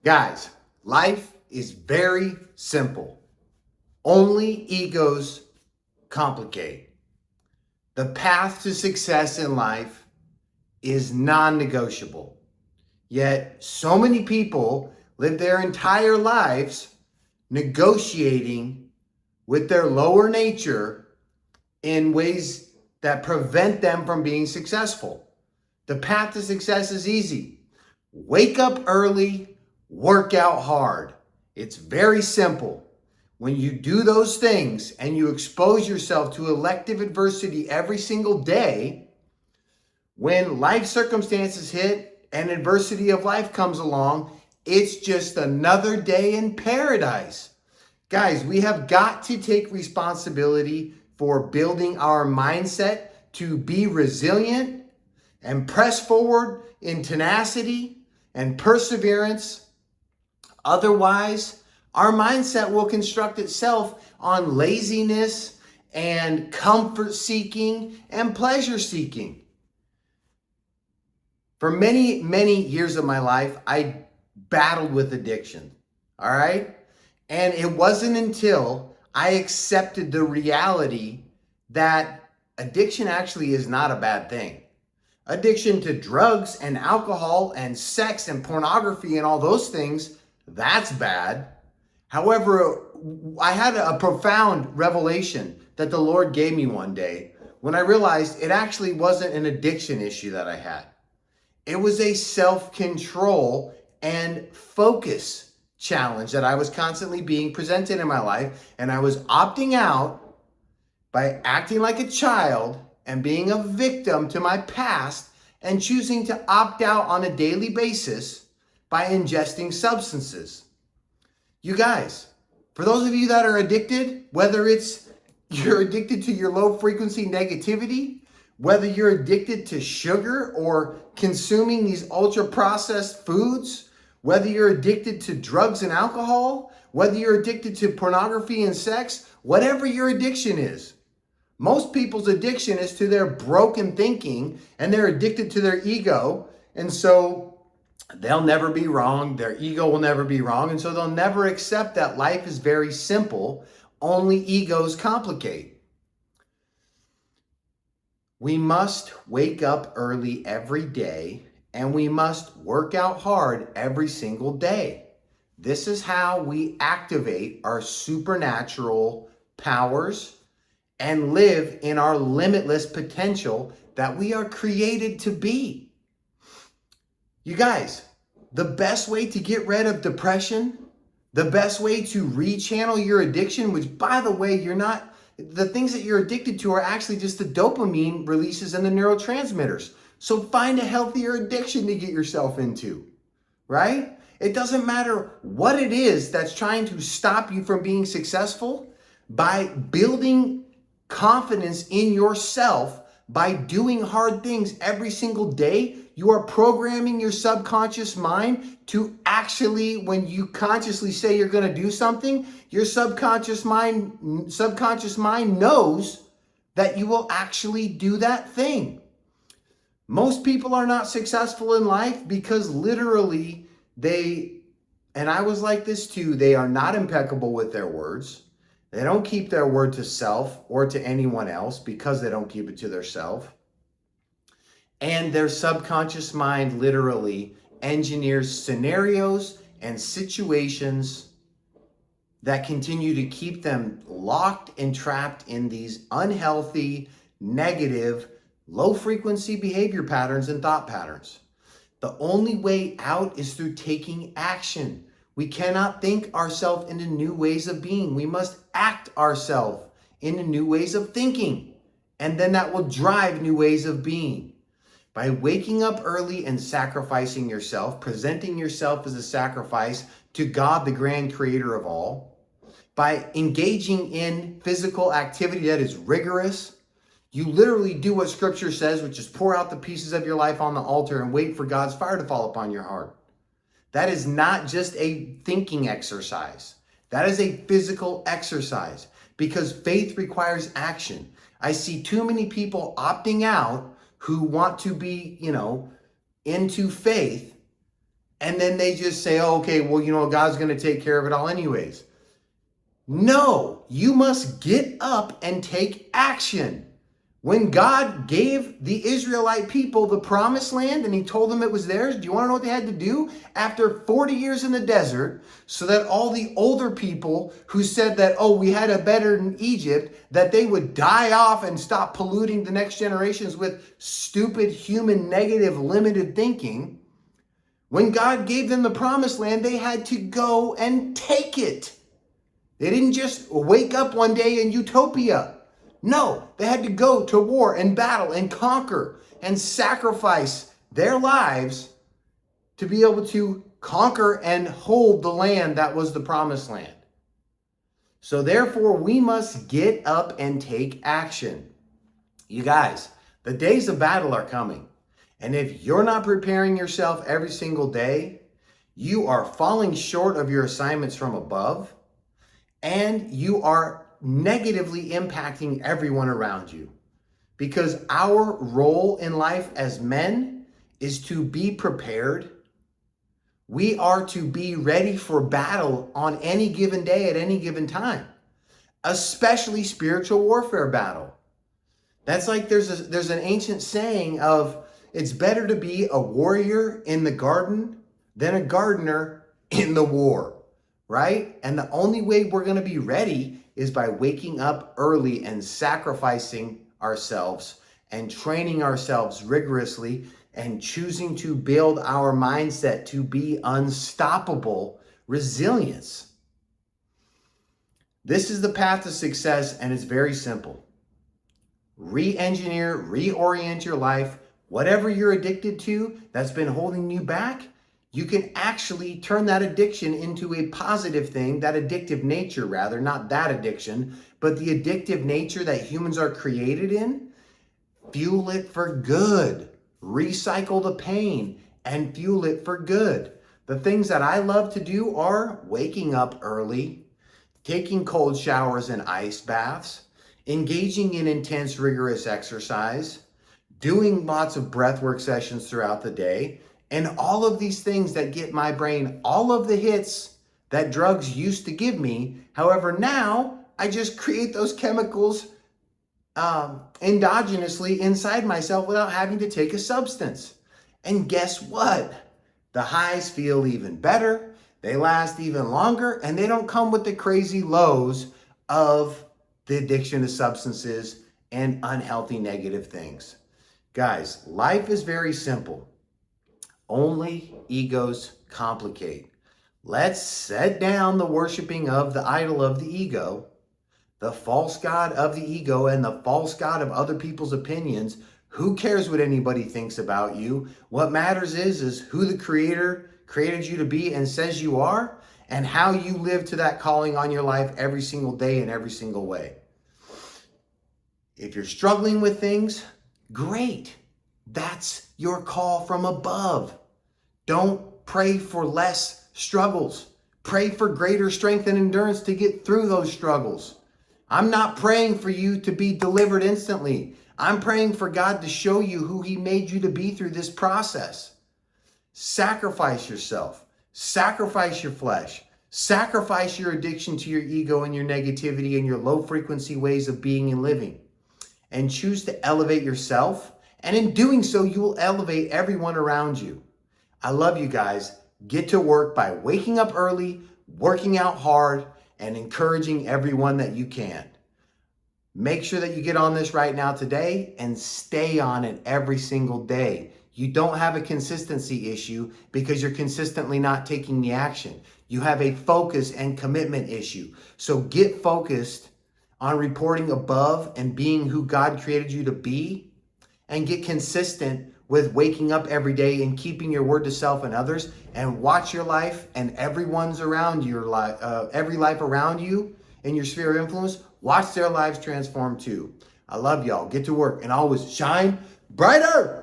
Guys, life is very simple. Only egos complicate. The path to success in life is non-negotiable. Yet so many people live their entire lives negotiating with their lower nature in ways that prevent them from being successful. The path to success is easy. Wake up early, work out hard. It's very simple. When you do those things and you expose yourself to elective adversity every single day, when life circumstances hit and adversity of life comes along, it's just another day in paradise. Guys, we have got to take responsibility for building our mindset to be resilient and press forward in tenacity and perseverance. Otherwise, our mindset will construct itself on laziness and comfort seeking and pleasure seeking. For many, many years of my life, I battled with addiction, all right? And it wasn't until I accepted the reality that addiction actually is not a bad thing. Addiction to drugs and alcohol and sex and pornography and all those things, that's bad. However, I had a profound revelation that the Lord gave me one day when I realized it actually wasn't an addiction issue that I had. It was a self-control and focus challenge that I was constantly being presented in my life, and I was opting out by acting like a child and being a victim to my past and choosing to opt out on a daily basis by ingesting substances. You guys, for those of you that are addicted, whether it's you're addicted to your low frequency negativity, whether you're addicted to sugar or consuming these ultra processed foods, whether you're addicted to drugs and alcohol, whether you're addicted to pornography and sex, whatever your addiction is, most people's addiction is to their broken thinking and they're addicted to their ego. And so they'll never be wrong. Their ego will never be wrong. And so they'll never accept that life is very simple. Only egos complicate. We must wake up early every day and we must work out hard every single day. This is how we activate our supernatural powers and live in our limitless potential that we are created to be. You guys, the best way to get rid of depression, the best way to rechannel your addiction, which by the way, the things that you're addicted to are actually just the dopamine releases and the neurotransmitters. So find a healthier addiction to get yourself into, right? It doesn't matter what it is that's trying to stop you from being successful. By building confidence in yourself, by doing hard things every single day, you are programming your subconscious mind to actually, when you consciously say you're going to do something, your subconscious mind knows that you will actually do that thing. Most people are not successful in life because literally and I was like this too, they are not impeccable with their words. They don't keep their word to self or to anyone else because they don't keep it to their self. And their subconscious mind literally engineers scenarios and situations that continue to keep them locked and trapped in these unhealthy, negative, low frequency behavior patterns and thought patterns. The only way out is through taking action. We cannot think ourselves into new ways of being. We must act ourselves into new ways of thinking. And then that will drive new ways of being. By waking up early and sacrificing yourself, presenting yourself as a sacrifice to God, the grand creator of all, by engaging in physical activity that is rigorous, you literally do what scripture says, which is pour out the pieces of your life on the altar and wait for God's fire to fall upon your heart. That is not just a thinking exercise. That is a physical exercise because faith requires action. I see too many people opting out who want to be, into faith and then they just say, oh, okay, well, God's going to take care of it all anyways. No, you must get up and take action. When God gave the Israelite people the promised land and he told them it was theirs, do you want to know what they had to do? After 40 years in the desert, so that all the older people who said that, oh, we had it better in Egypt, that they would die off and stop polluting the next generations with stupid, human, negative, limited thinking. When God gave them the promised land, they had to go and take it. They didn't just wake up one day in utopia. No, they had to go to war and battle and conquer and sacrifice their lives to be able to conquer and hold the land that was the promised land. So therefore, we must get up and take action. You guys, the days of battle are coming. And if you're not preparing yourself every single day, you are falling short of your assignments from above, and you are negatively impacting everyone around you. Because our role in life as men is to be prepared. We are to be ready for battle on any given day at any given time, especially spiritual warfare battle. That's like there's an ancient saying of, it's better to be a warrior in the garden than a gardener in the war, right? And the only way we're going to be ready is by waking up early and sacrificing ourselves and training ourselves rigorously and choosing to build our mindset to be unstoppable resilience. This is the path to success, and it's very simple. Re-engineer, reorient your life. Whatever you're addicted to that's been holding you back, you can actually turn that addiction into a positive thing, that addictive nature rather, not that addiction, but the addictive nature that humans are created in. Fuel it for good. Recycle the pain and fuel it for good. The things that I love to do are waking up early, taking cold showers and ice baths, engaging in intense, rigorous exercise, doing lots of breathwork sessions throughout the day, and all of these things that get my brain all of the hits that drugs used to give me. However, now I just create those chemicals endogenously inside myself without having to take a substance. And guess what? The highs feel even better, they last even longer, and they don't come with the crazy lows of the addiction to substances and unhealthy negative things. Guys, life is very simple. Only egos complicate. Let's set down the worshiping of the idol of the ego, the false god of the ego, and the false god of other people's opinions. Who cares what anybody thinks about you? What matters is who the Creator created you to be and says you are, and how you live to that calling on your life every single day in every single way. If you're struggling with things, great. That's your call from above. Don't pray for less struggles. Pray for greater strength and endurance to get through those struggles. I'm not praying for you to be delivered instantly. I'm praying for God to show you who He made you to be through this process. Sacrifice yourself. Sacrifice your flesh. Sacrifice your addiction to your ego and your negativity and your low frequency ways of being and living. And choose to elevate yourself. And in doing so, you will elevate everyone around you. I love you guys. Get to work by waking up early, working out hard, and encouraging everyone that you can. Make sure that you get on this right now today and stay on it every single day. You don't have a consistency issue because you're consistently not taking the action. You have a focus and commitment issue. So get focused on reporting above and being who God created you to be, and get consistent with waking up every day and keeping your word to self and others, and watch your life and everyone's around your life, every life around you in your sphere of influence, watch their lives transform too. I love y'all. Get to work and always shine brighter.